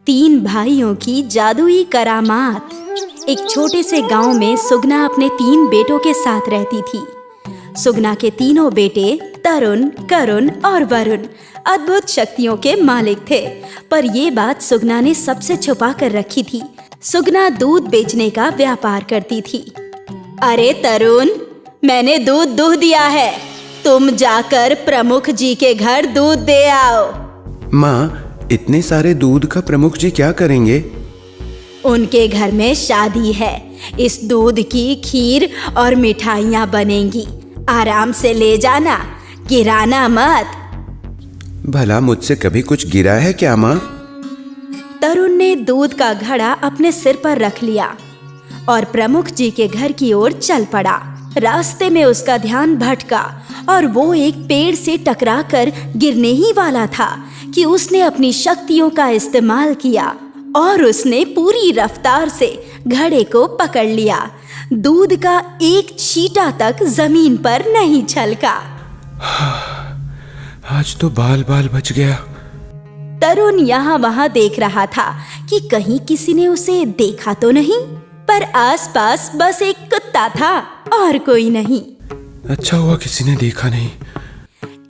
तीन भाइयों की जादुई करामात। एक छोटे से गांव में सुगना अपने तीन बेटों के साथ रहती थी। सुगना के तीनों बेटे तरुण, करुण और वरुण अद्भुत शक्तियों के मालिक थे, पर ये बात सुगना ने सबसे छुपा कर रखी थी। सुगना दूध बेचने का व्यापार करती थी। अरे तरुण, मैंने दूध दुह दिया है, तुम जाकर प्रमुख जी के घर दूध दे आओ। माँ, इतने सारे दूध का प्रमुख जी क्या करेंगे? उनके घर में शादी है, इस दूध की खीर और मिठाइयाँ बनेंगी। आराम से ले जाना, गिराना मत। भला मुझसे कभी कुछ गिरा है क्या माँ? तरुण ने दूध का घड़ा अपने सिर पर रख लिया और प्रमुख जी के घर की ओर चल पड़ा। रास्ते में उसका ध्यान भटका और वो एक पेड़ से टकराकर गिरने ही वाला था कि उसने अपनी शक्तियों का इस्तेमाल किया और उसने पूरी रफ्तार से घड़े को पकड़ लिया। दूध का एक छींटा तक जमीन पर नहीं छलका। आज तो बाल बाल बच गया। तरुण यहाँ वहाँ देख रहा था कि कहीं किसी ने उसे देखा तो नहीं, पर आसपास बस एक कुत्ता था और कोई नहीं। अच्छा हुआ किसी ने देखा नहीं।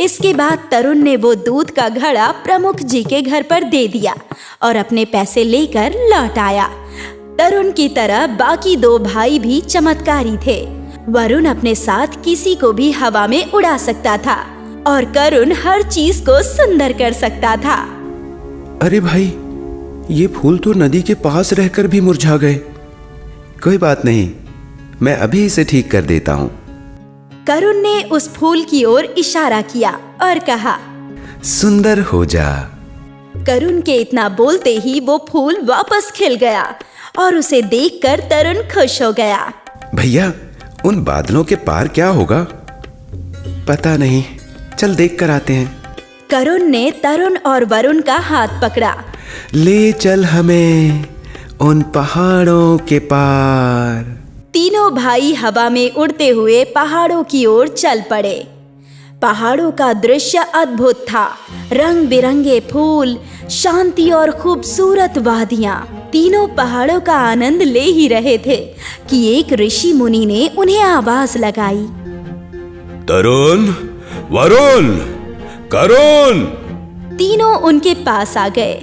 इसके बाद तरुण ने वो दूध का घड़ा प्रमुख जी के घर पर दे दिया और अपने पैसे लेकर लौट आया। तरुण की तरह बाकी दो भाई भी चमत्कारी थे। वरुण अपने साथ किसी को भी हवा में उड़ा सकता था और करुण हर चीज को सुंदर कर सकता था। अरे भाई, ये फूल तो नदी के पास रहकर भी मुरझा गए। कोई बात नहीं, मैं अभी इसे ठीक कर देता हूँ। करुण ने उस फूल की ओर इशारा किया और कहा, सुंदर हो जा। करुण के इतना बोलते ही वो फूल वापस खिल गया और उसे देखकर तरुण खुश हो गया। भैया, उन बादलों के पार क्या होगा? पता नहीं, चल देख कर आते हैं। करुण ने तरुण और वरुण का हाथ पकड़ा। ले चल हमें उन पहाड़ों के पार। तीनों भाई हवा में उड़ते हुए पहाड़ों की ओर चल पड़े। पहाड़ों का दृश्य अद्भुत था। रंग बिरंगे फूल, शांति और खूबसूरत वादियां। तीनों पहाड़ों का आनंद ले ही रहे थे कि एक ऋषि मुनि ने उन्हें आवाज लगाई। तरुण, वरुण, करुण। तीनों उनके पास आ गए।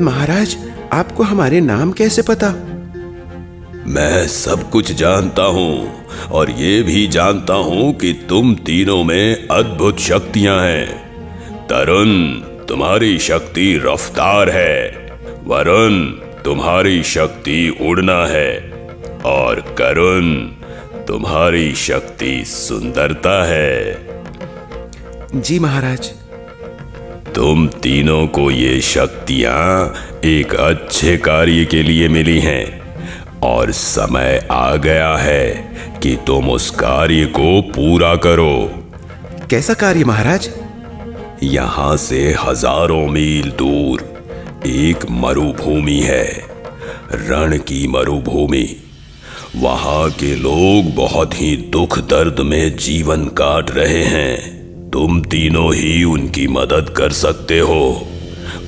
महाराज, आपको हमारे नाम कैसे पता? मैं सब कुछ जानता हूँ और ये भी जानता हूँ कि तुम तीनों में अद्भुत शक्तियाँ हैं। तरुण, तुम्हारी शक्ति रफ्तार है, वरुण, तुम्हारी शक्ति उड़ना है और करुण, तुम्हारी शक्ति सुंदरता है। जी महाराज। तुम तीनों को ये शक्तियाँ एक अच्छे कार्य के लिए मिली हैं और समय आ गया है कि तुम उस कार्य को पूरा करो। कैसा कार्य महाराज? यहाँ से हजारों मील दूर एक मरुभूमि है, रण की मरुभूमि। वहाँ के लोग बहुत ही दुख दर्द में जीवन काट रहे हैं। तुम तीनों ही उनकी मदद कर सकते हो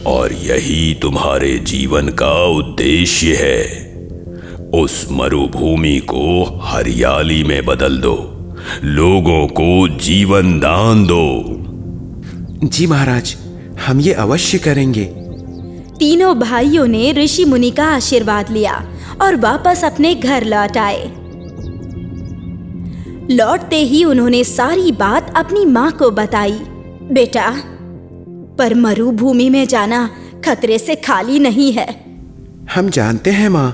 और यही तुम्हारे जीवन का उद्देश्य है। उस मरुभूमि को हरियाली में बदल दो, लोगों को जीवन दान दो। जी महाराज, हम ये अवश्य करेंगे। तीनों भाइयों ने ऋषि मुनि का आशीर्वाद लिया और वापस अपने घर लौट आए। लौटते ही उन्होंने सारी बात अपनी माँ को बताई। बेटा, पर मरुभूमि में जाना खतरे से खाली नहीं है। हम जानते हैं माँ,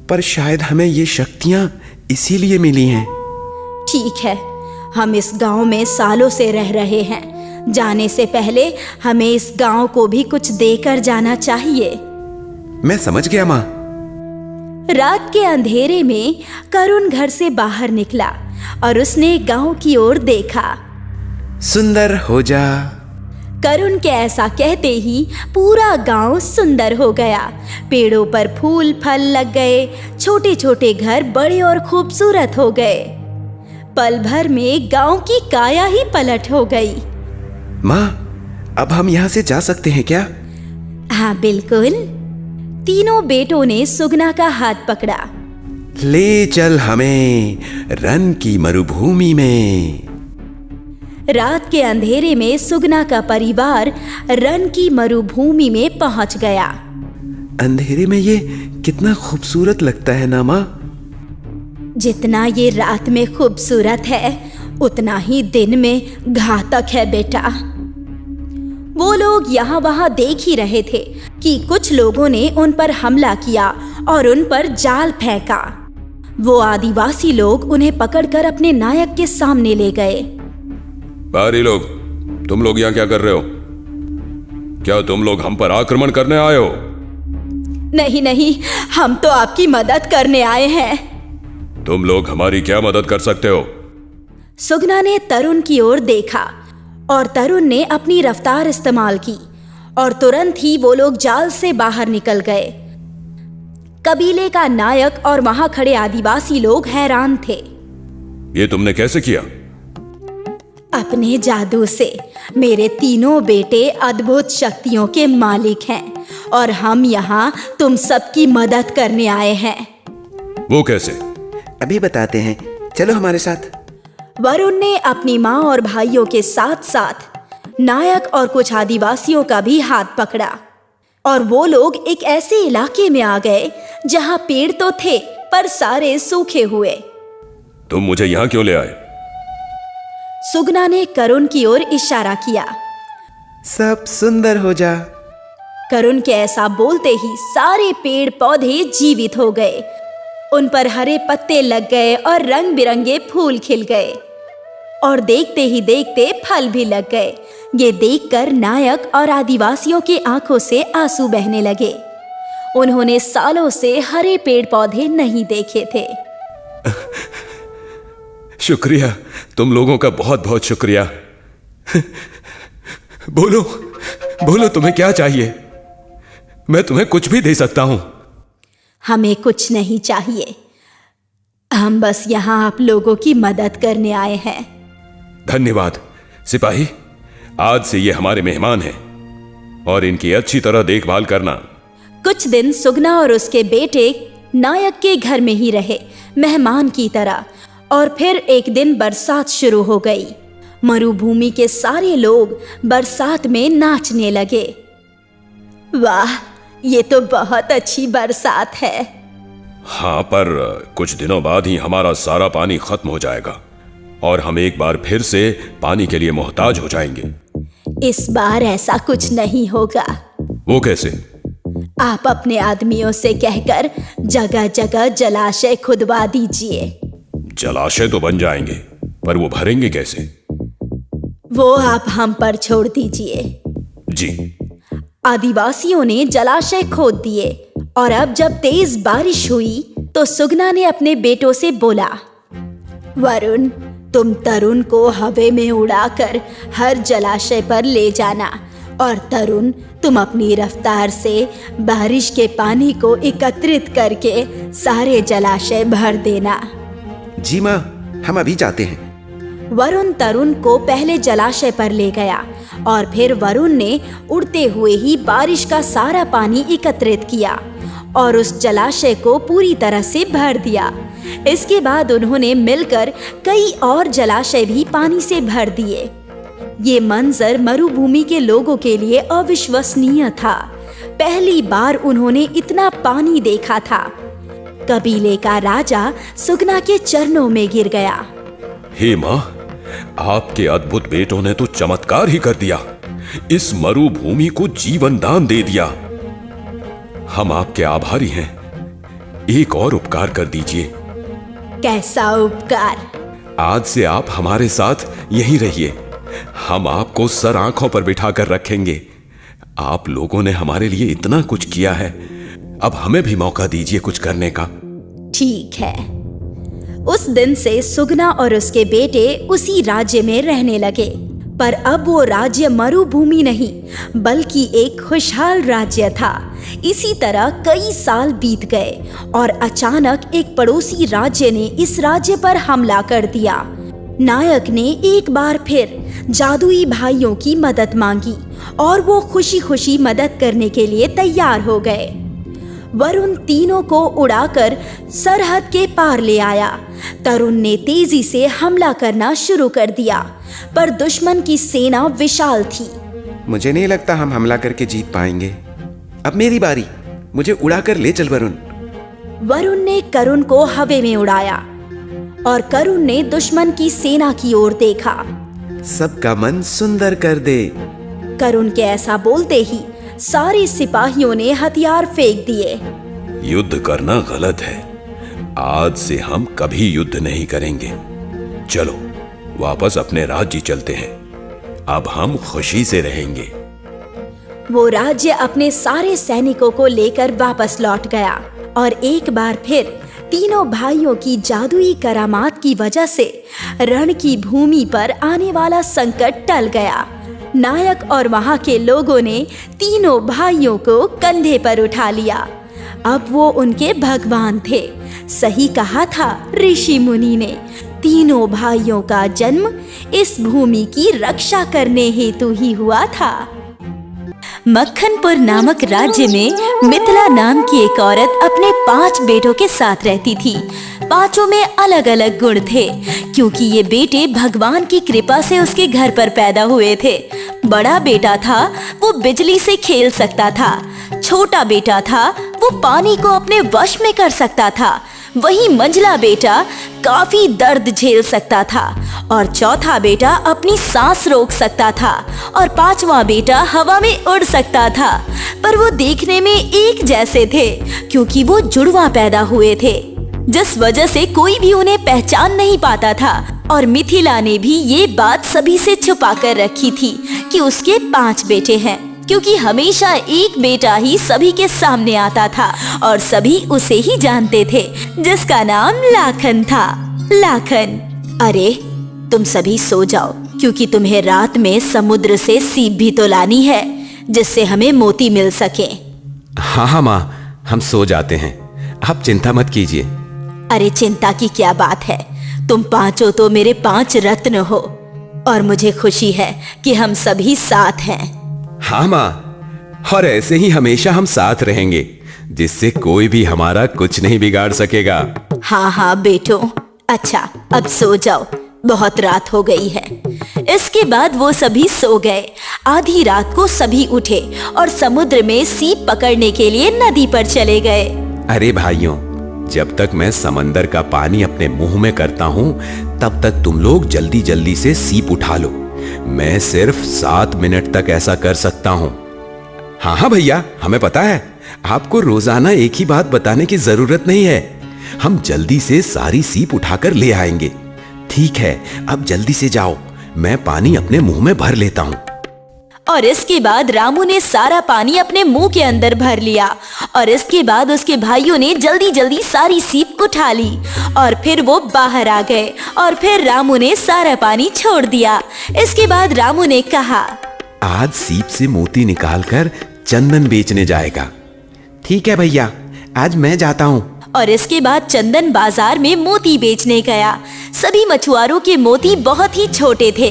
पर शायद हमें ये शक्तियाँ इसीलिए मिली हैं। ठीक है, हम इस गांव में सालों से रह रहे हैं। जाने से पहले हमें इस गांव को भी कुछ देकर जाना चाहिए। मैं समझ गया माँ। रात के अंधेरे में करुण घर से बाहर निकला और उसने गांव की ओर देखा। सुंदर हो जा। करुण के ऐसा कहते ही पूरा गांव सुंदर हो गया। पेड़ों पर फूल फल लग गए, छोटे छोटे घर बड़े और खूबसूरत हो गए। पल भर में गांव की काया ही पलट हो गई। माँ, अब हम यहाँ से जा सकते हैं क्या? हाँ बिल्कुल। तीनों बेटों ने सुगना का हाथ पकड़ा। ले चल हमें रन की मरुभूमि में। रात के अंधेरे में सुगना का परिवार रन की मरुभूमि में पहुंच गया। अंधेरे में ये कितना खूबसूरत लगता है ना माँ। जितना ये रात में खूबसूरत है उतना ही दिन में घातक है बेटा। वो लोग यहाँ वहाँ देख ही रहे थे कि कुछ लोगों ने उन पर हमला किया और उन पर जाल फेंका। वो आदिवासी लोग उन्हें पकड़कर अपने नायक के सामने ले गए। बाहरी लोग, तुम लोग यहाँ क्या कर रहे हो? क्या तुम लोग हम पर आक्रमण करने आए हो? नहीं नहीं, हम तो आपकी मदद करने आए हैं। तुम लोग हमारी क्या मदद कर सकते हो? सुगना ने तरुण की ओर देखा और तरुण ने अपनी रफ्तार इस्तेमाल की और तुरंत ही वो लोग जाल से बाहर निकल गए। कबीले का नायक और वहां खड़े आदिवासी लोग हैरान थे। ये तुमने कैसे किया? अपने जादू से। मेरे तीनों बेटे अद्भुत शक्तियों के मालिक हैं और हम यहाँ तुम सबकी मदद करने आए हैं। वो कैसे? अभी बताते हैं, चलो हमारे साथ। वरुण ने अपनी माँ और भाइयों के साथ साथ नायक और कुछ आदिवासियों का भी हाथ पकड़ा और वो लोग एक ऐसे इलाके में आ गए जहाँ पेड़ तो थे पर सारे सूखे हुए। तुम मुझे यहाँ क्यों ले आए? सुगना ने करुण की ओर इशारा किया। सब सुंदर हो जा। करुण के ऐसा बोलते ही सारे पेड़ पौधे जीवित हो गए। उन पर हरे पत्ते लग गए और रंग बिरंगे फूल खिल गए और देखते ही देखते फल भी लग गए। ये देखकर नायक और आदिवासियों की आंखों से आंसू बहने लगे। उन्होंने सालों से हरे पेड़ पौधे नहीं देखे थे। शुक्रिया, तुम लोगों का बहुत बहुत शुक्रिया। बोलो बोलो, तुम्हें क्या चाहिए? मैं तुम्हें कुछ भी दे सकता हूं। हमें कुछ नहीं चाहिए, हम बस यहाँ आप लोगों की मदद करने आए हैं। धन्यवाद सिपाही, आज से ये हमारे मेहमान हैं और इनकी अच्छी तरह देखभाल करना। कुछ दिन सुगना और उसके बेटे नायक के घर में ही रहे मेहमान की तरह। और फिर एक दिन बरसात शुरू हो गई। मरुभूमि के सारे लोग बरसात में नाचने लगे। वाह, ये तो बहुत अच्छी बरसात है। हाँ, पर कुछ दिनों बाद ही हमारा सारा पानी खत्म हो जाएगा और हम एक बार फिर से पानी के लिए मोहताज हो जाएंगे। इस बार ऐसा कुछ नहीं होगा। वो कैसे? आप अपने आदमियों से कहकर जगह जगह जलाशय खुदवा दीजिए। जलाशय तो बन जाएंगे, पर वो भरेंगे कैसे? वो आप हम पर छोड़ दीजिए। जी। आदिवासियों ने जलाशय खोद दिए और अब जब तेज बारिश हुई तो सुगना ने अपने बेटों से बोला, वरुण, तुम तरुण को हवा में उड़ाकर हर जलाशय पर ले जाना और तरुण, तुम अपनी रफ्तार से बारिश के पानी को एकत्रित करके सारे जलाशय भर देना। जी माँ, हम अभी जाते हैं। वरुण तरुण को पहले जलाशय पर ले गया और फिर वरुण ने उड़ते हुए ही बारिश का सारा पानी एकत्रित किया और उस जलाशय को पूरी तरह से भर दिया। इसके बाद उन्होंने मिलकर कई और जलाशय भी पानी से भर दिए। ये मंजर मरुभूमि के लोगों के लिए अविश्वसनीय था। पहली बार उन्होंने इतना पानी देखा था। कबीले का राजा सुगना के चरणों में गिर गया। हे माँ, आपके अद्भुत बेटों ने तो चमत्कार ही कर दिया। इस मरुभूमि को जीवन दान दे दिया। हम आपके आभारी हैं। एक और उपकार कर दीजिए। कैसा उपकार? आज से आप हमारे साथ यहीं रहिए। हम आपको सर आंखों पर बिठा कर रखेंगे। आप लोगों ने हमारे लिए इतना कुछ किया है, अब हमें भी मौका दीजिए कुछ करने का। ठीक है। उस दिन से सुगना और उसके बेटे उसी राज्य में रहने लगे, पर अब वो राज्य मरुभूमि नहीं बल्कि एक खुशहाल राज्य था। इसी तरह कई साल बीत गए और अचानक एक पड़ोसी राज्य ने इस राज्य पर हमला कर दिया नायक ने एक बार फिर जादुई भाइयों की मदद मांगी और वो खुशी खुशी मदद करने के लिए तैयार हो गए। वरुण तीनों को उड़ाकर सरहद के पार ले आया। तरुण ने तेजी से हमला करना शुरू कर दिया, पर दुश्मन की सेना विशाल थी। मुझे नहीं लगता हम हमला करके जीत पाएंगे। अब मेरी बारी, मुझे उड़ाकर ले चल वरुण। वरुण ने करुण को हवा में उड़ाया और करुण ने दुश्मन की सेना की ओर देखा। सबका मन सुंदर कर दे। करुण के ऐसा बोलते ही सारे सिपाहियों ने हथियार फेंक दिए। युद्ध करना गलत है। आज से हम कभी युद्ध नहीं करेंगे। चलो वापस अपने राज्य चलते हैं। अब हम खुशी से रहेंगे। वो राज्य अपने सारे सैनिकों को लेकर वापस लौट गया और एक बार फिर तीनों भाइयों की जादुई करामात की वजह से रण की भूमि पर आने वाला संकट टल गया। नायक और वहां के लोगों ने तीनों भाइयों को कंधे पर उठा लिया। अब वो उनके भगवान थे। सही कहा था ऋषि मुनि ने, तीनों भाइयों का जन्म इस भूमि की रक्षा करने हेतु ही हुआ था। मक्खनपुर नामक राज्य में मिथिला नाम की एक औरत अपने 5 बेटों के साथ रहती थी। पांचों में अलग अलग गुण थे, क्योंकि ये बेटे भगवान की कृपा से उसके घर पर पैदा हुए थे। बड़ा बेटा था वो बिजली से खेल सकता था, छोटा बेटा था वो पानी को अपने वश में कर सकता था, वहीं मंझला बेटा काफी दर्द झेल सकता था और चौथा बेटा अपनी सांस रोक सकता था और 5वां बेटा हवा में उड़ सकता था। पर वो देखने में एक जैसे थे, क्योंकि वो जुड़वा पैदा हुए थे, जिस वजह से कोई भी उन्हें पहचान नहीं पाता था। और मिथिला ने भी ये बात सभी से छुपा कर रखी थी कि उसके 5 बेटे हैं, क्योंकि हमेशा एक बेटा ही सभी के सामने आता था और सभी उसे ही जानते थे, जिसका नाम लाखन था। लाखन, अरे तुम सभी सो जाओ, क्योंकि तुम्हें रात में समुद्र से सीप भी तो लानी है, जिससे हमें मोती मिल सके। हाँ माँ, हम सो जाते हैं, आप चिंता मत कीजिए। अरे चिंता की क्या बात है, तुम पांचों तो मेरे 5 रत्न हो और मुझे खुशी है कि हम सभी साथ हैं। हाँ माँ, और ऐसे ही हमेशा हम साथ रहेंगे, जिससे कोई भी हमारा कुछ नहीं बिगाड़ सकेगा। हाँ हाँ बेटो, अच्छा अब सो जाओ, बहुत रात हो गई है। इसके बाद वो सभी सो गए। आधी रात को सभी उठे और समुद्र में सीप पकड़ने के लिए नदी पर चले गए। अरे भाइयों, जब तक मैं समंदर का पानी अपने मुंह में करता हूँ, तब तक तुम लोग जल्दी जल्दी से सीप उठा लो। मैं सिर्फ 7 मिनट तक ऐसा कर सकता हूँ। हाँ हाँ भैया, हमें पता है, आपको रोजाना एक ही बात बताने की जरूरत नहीं है। हम जल्दी से सारी सीप उठाकर ले आएंगे। ठीक है, अब जल्दी से जाओ, मैं पानी अपने मुंह में भर लेता हूँ। और इसके बाद रामू ने सारा पानी अपने मुंह के अंदर भर लिया और इसके बाद उसके भाइयों ने जल्दी जल्दी सारी सीप उठा ली और फिर वो बाहर आ गए और फिर रामू ने सारा पानी छोड़ दिया। इसके बाद रामू ने कहा, आज सीप से मोती निकालकर चंदन बेचने जाएगा। ठीक है भैया, आज मैं जाता हूँ। और इसके बाद चंदन बाजार में मोती बेचने गया। सभी मछुआरों के मोती बहुत ही छोटे थे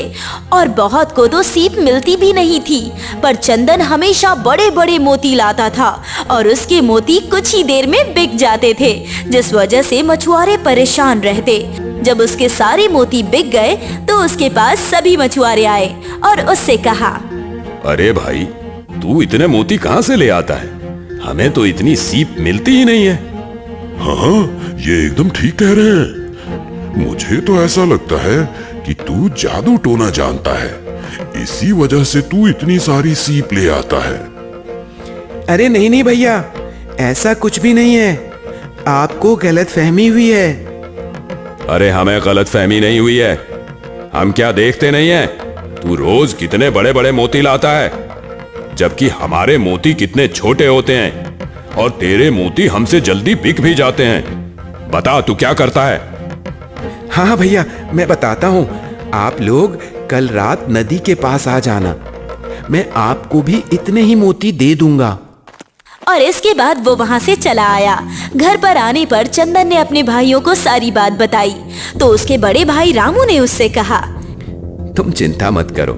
और बहुत को तो सीप मिलती भी नहीं थी, पर चंदन हमेशा बड़े बड़े मोती लाता था और उसके मोती कुछ ही देर में बिक जाते थे, जिस वजह से मछुआरे परेशान रहते। जब उसके सारे मोती बिक गए तो उसके पास सभी मछुआरे आए और उससे कहा, अरे भाई, तू इतने मोती कहाँ से ले आता है? हमें तो इतनी सीप मिलती ही नहीं है। हाँ, ये एकदम ठीक कह रहे हैं। मुझे तो ऐसा लगता है कि तू जादू टोना जानता है, इसी वजह से तू इतनी सारी सीप ले आता है। अरे नहीं नहीं भैया, ऐसा कुछ भी नहीं है, आपको गलतफहमी हुई है। अरे हमें गलतफहमी नहीं हुई है, हम क्या देखते नहीं है? तू रोज कितने बड़े बड़े मोती लाता है, जबकि हमारे मोती कितने छोटे होते हैं और तेरे मोती हमसे जल्दी बिक भी जाते हैं। बता, तू क्या करता है? हाँ हाँ भैया, मैं बताता हूँ। आप लोग कल रात नदी के पास आ जाना, मैं आपको भी इतने ही मोती दे दूंगा। और इसके बाद वो वहाँ से चला आया। घर पर आने पर चंदन ने अपने भाइयों को सारी बात बताई तो उसके बड़े भाई रामू ने उससे कहा, तुम चिंता मत करो,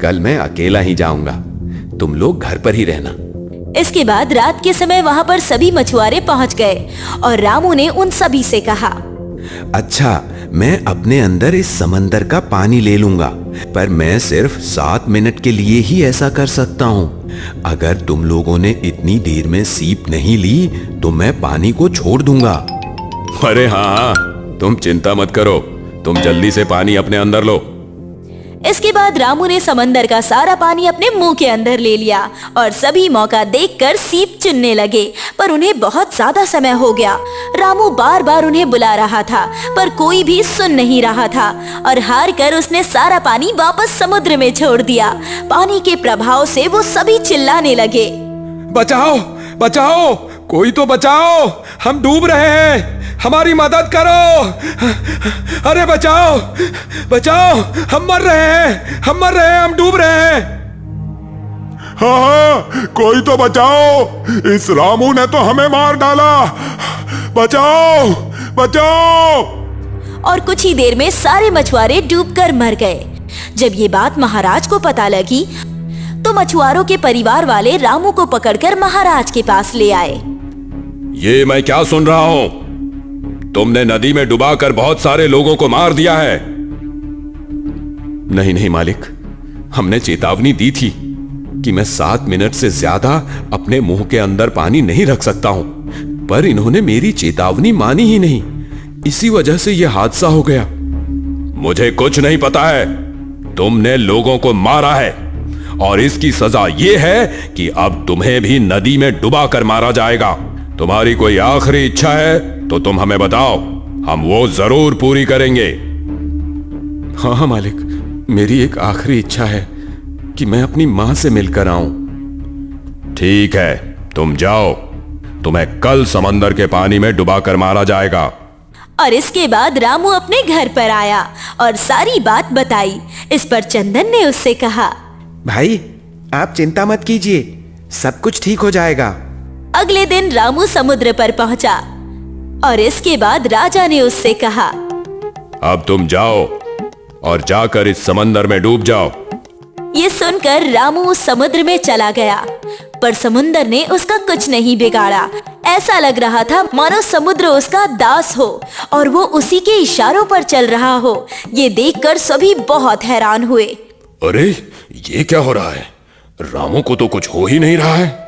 कल मैं अकेला ही जाऊंगा, तुम लोग घर पर ही रहना। इसके बाद रात के समय वहाँ पर सभी मछुआरे पहुँच गए और रामू ने उन सभी से कहा, अच्छा, मैं अपने अंदर इस समंदर का पानी ले लूंगा, पर मैं सिर्फ 7 मिनट के लिए ही ऐसा कर सकता हूँ। अगर तुम लोगों ने इतनी देर में सीप नहीं ली तो मैं पानी को छोड़ दूंगा। अरे हाँ, तुम चिंता मत करो, तुम जल्दी से पानी अपने अंदर लो। इसके बाद रामू ने समंदर का सारा पानी अपने मुंह के अंदर ले लिया और सभी मौका देखकर सीप चुनने लगे, पर उन्हें बहुत ज्यादा समय हो गया। रामू बार बार उन्हें बुला रहा था पर कोई भी सुन नहीं रहा था और हार कर उसने सारा पानी वापस समुद्र में छोड़ दिया। पानी के प्रभाव से वो सभी चिल्लाने लगे, बचाओ, बचाओ, कोई तो बचाओ, हम डूब रहे हैं, हमारी मदद करो। अरे बचाओ, बचाओ, हम मर रहे हैं, हम मर रहे हैं, हम डूब रहे हैं। हाँ, कोई तो बचाओ, इस रामू ने तो हमें मार डाला, बचाओ, बचाओ। और कुछ ही देर में सारे मछुआरे डूबकर मर गए। जब ये बात महाराज को पता लगी तो मछुआरों के परिवार वाले रामू को पकड़कर महाराज के पास ले आए। ये मैं क्या सुन रहा हूं? तुमने नदी में डुबाकर बहुत सारे लोगों को मार दिया है। नहीं नहीं मालिक, हमने चेतावनी दी थी कि मैं 7 मिनट से ज्यादा अपने मुंह के अंदर पानी नहीं रख सकता हूं, पर इन्होंने मेरी चेतावनी मानी ही नहीं, इसी वजह से यह हादसा हो गया। मुझे कुछ नहीं पता है, तुमने लोगों को मारा है और इसकी सजा यह है कि अब तुम्हें भी नदी में डुबा कर मारा जाएगा। तुम्हारी कोई आखिरी इच्छा है तो तुम हमें बताओ, हम वो जरूर पूरी करेंगे। हाँ हाँ मालिक, मेरी एक आखिरी इच्छा है कि मैं अपनी मां से मिलकर आऊं। ठीक है, तुम जाओ, तुम्हें कल समंदर के पानी में डुबाकर मारा जाएगा। और इसके बाद रामू अपने घर पर आया और सारी बात बताई। इस पर चंदन ने उससे कहा, भाई आप चिंता मत कीजिए, सब कुछ ठीक हो जाएगा। अगले दिन रामू समुद्र पर पहुंचा और इसके बाद राजा ने उससे कहा, अब तुम जाओ और जाकर इस समंदर में डूब जाओ। ये सुनकर रामू उस समुद्र में चला गया, पर समुद्र ने उसका कुछ नहीं बिगाड़ा। ऐसा लग रहा था मानो समुद्र उसका दास हो और वो उसी के इशारों पर चल रहा हो। ये देखकर सभी बहुत हैरान हुए। अरे ये क्या हो रहा है? रामू को तो कुछ हो ही नहीं रहा है।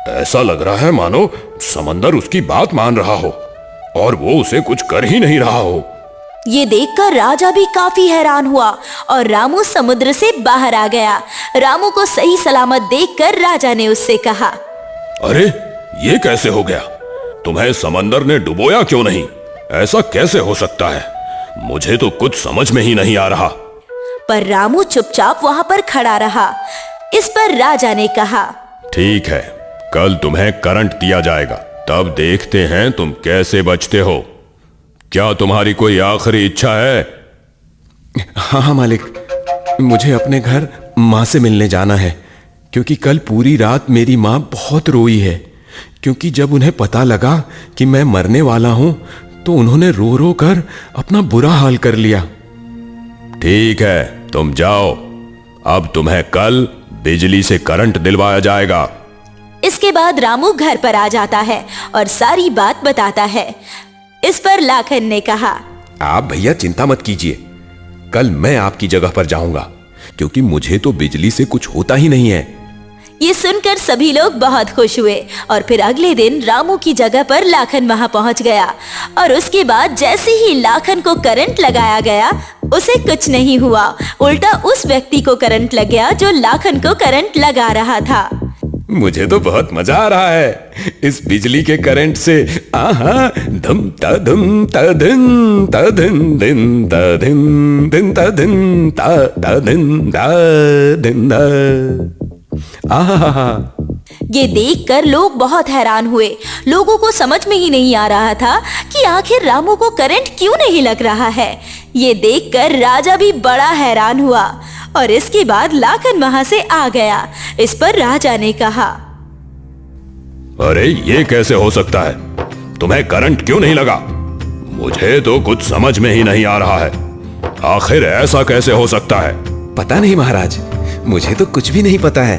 ऐसा लग रहा है मानो समंदर उसकी बात मान रहा हो और वो उसे कुछ कर ही नहीं रहा हो। ये देखकर राजा भी काफी हैरान हुआ और रामू समुद्र से बाहर आ गया। रामू को सही सलामत देखकर राजा ने उससे कहा, अरे ये कैसे हो गया? तुम्हें समंदर ने डुबोया क्यों नहीं? ऐसा कैसे हो सकता है? मुझे तो कुछ समझ में ही नहीं आ रहा। पर रामू चुपचाप वहां पर खड़ा रहा। इस पर राजा ने कहा, ठीक है, कल तुम्हें करंट दिया जाएगा, तब देखते हैं तुम कैसे बचते हो। क्या तुम्हारी कोई आखिरी इच्छा है? हाँ हाँ मालिक, मुझे अपने घर माँ से मिलने जाना है, क्योंकि कल पूरी रात मेरी माँ बहुत रोई है, क्योंकि जब उन्हें पता लगा कि मैं मरने वाला हूं तो उन्होंने रो रो कर अपना बुरा हाल कर लिया। ठीक है, तुम जाओ, अब तुम्हें कल बिजली से करंट दिलवाया जाएगा। इसके बाद रामू घर पर आ जाता है और सारी बात बताता है। इस पर लाखन ने कहा, आप भैया चिंता मत कीजिए, कल मैं आपकी जगह पर जाऊंगा, क्योंकि मुझे तो बिजली से कुछ होता ही नहीं है। ये सुनकर सभी लोग बहुत खुश हुए और फिर अगले दिन रामू की जगह पर लाखन वहां पहुंच गया और उसके बाद जैसे ही लाखन को करंट लगाया गया उसे कुछ नहीं हुआ, उल्टा उस व्यक्ति को करंट लग गया जो लाखन को करंट लगा रहा था। मुझे तो बहुत मजा आ रहा है इस बिजली के करंट से। आहा, धम ता धम ता धन ता धन दिन ता धन दिन ता धन ता धन ता दिन दा। आहा, ये देखकर लोग बहुत हैरान हुए। लोगों को समझ में ही नहीं आ रहा था कि आखिर रामू को करंट क्यों नहीं लग रहा है। ये देखकर राजा भी बड़ा हैरान हुआ और इसके बाद लाखन वहां से आ गया। इस पर राजा ने कहा, अरे ये कैसे हो सकता है? तुम्हें करंट क्यों नहीं लगा? मुझे तो कुछ समझ में ही नहीं आ रहा है। आखिर ऐसा कैसे हो सकता है? पता नहीं महाराज, मुझे तो कुछ भी नहीं पता है।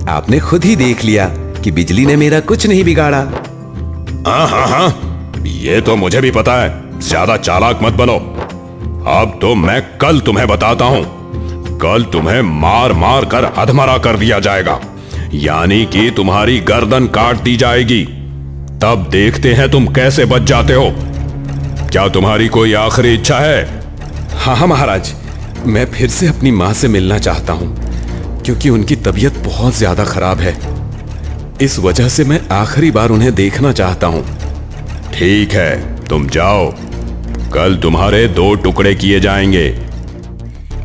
आपने खुद ही देख लिया कि बिजली ने मेरा कुछ नहीं बिगाड़ा। हाँ, ये तो मुझे भी पता है। ज्यादा चालाक मत बनो। अब तो मैं कल तुम्हें बताता हूँ। कल तुम्हें मार मार कर अधमरा कर दिया जाएगा, यानी कि तुम्हारी गर्दन काट दी जाएगी। तब देखते हैं तुम कैसे बच जाते हो। क्या तुम्हारी कोई आखिरी इच्छा है? हाँ महाराज, मैं फिर से अपनी माँ से मिलना चाहता हूँ, क्योंकि उनकी तबीयत बहुत ज्यादा खराब है। इस वजह से मैं आखिरी बार उन्हें देखना चाहता हूँ। ठीक है, तुम जाओ। कल तुम्हारे 2 टुकड़े किए जाएंगे।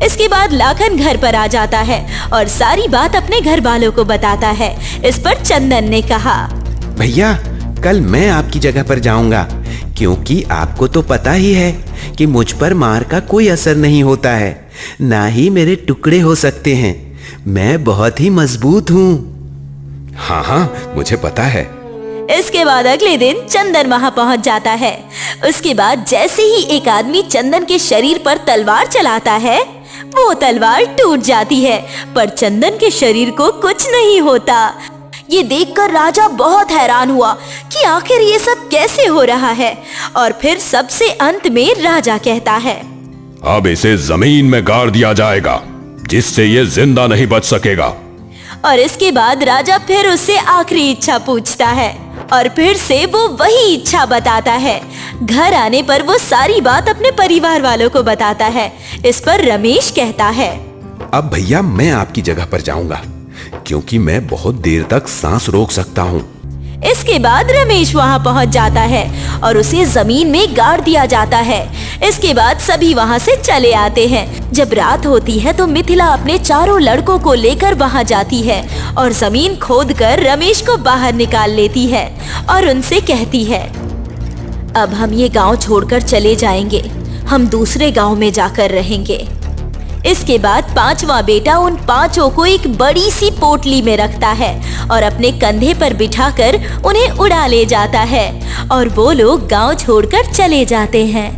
इसके बाद लाखन घर पर आ जाता है और सारी बात अपने घर वालों को बताता है। इस पर चंदन ने कहा, भैया, कल मैं आपकी जगह पर जाऊंगा, क्योंकि आपको तो पता ही है कि मुझ पर मार का कोई असर नहीं होता है, ना ही मेरे टुकड़े हो सकते हैं। मैं बहुत ही मजबूत हूँ। हाँ, मुझे पता है। इसके बाद अगले दिन चंदन वहां पहुंच जाता है। उसके बाद जैसे ही एक आदमी चंदन के शरीर पर तलवार चलाता है, वो तलवार टूट जाती है, पर चंदन के शरीर को कुछ नहीं होता। ये देखकर राजा बहुत हैरान हुआ कि आखिर ये सब कैसे हो रहा है। और फिर सबसे अंत में राजा कहता है, अब इसे जमीन में गाड़ दिया जाएगा, जिससे ये जिंदा नहीं बच सकेगा। और इसके बाद राजा फिर उससे आखिरी इच्छा पूछता है और फिर से वो वही इच्छा बताता है। घर आने पर वो सारी बात अपने परिवार वालों को बताता है। इस पर रमेश कहता है, अब भैया मैं आपकी जगह पर जाऊंगा, क्योंकि मैं बहुत देर तक सांस रोक सकता हूँ। इसके बाद रमेश वहां पहुंच जाता है और उसे जमीन में गाड़ दिया जाता है। इसके बाद सभी वहां से चले आते हैं। जब रात होती है तो मिथिला अपने चारों लड़कों को लेकर वहां जाती है और जमीन खोदकर रमेश को बाहर निकाल लेती है और उनसे कहती है, अब हम ये गांव छोड़कर चले जाएंगे, हम दूसरे गांव में जाकर रहेंगे। इसके बाद 5वां बेटा उन 5 को एक बड़ी सी पोटली में रखता है और अपने कंधे पर बिठाकर उन्हें उड़ा ले जाता है और वो लोग गांव छोड़कर चले जाते हैं।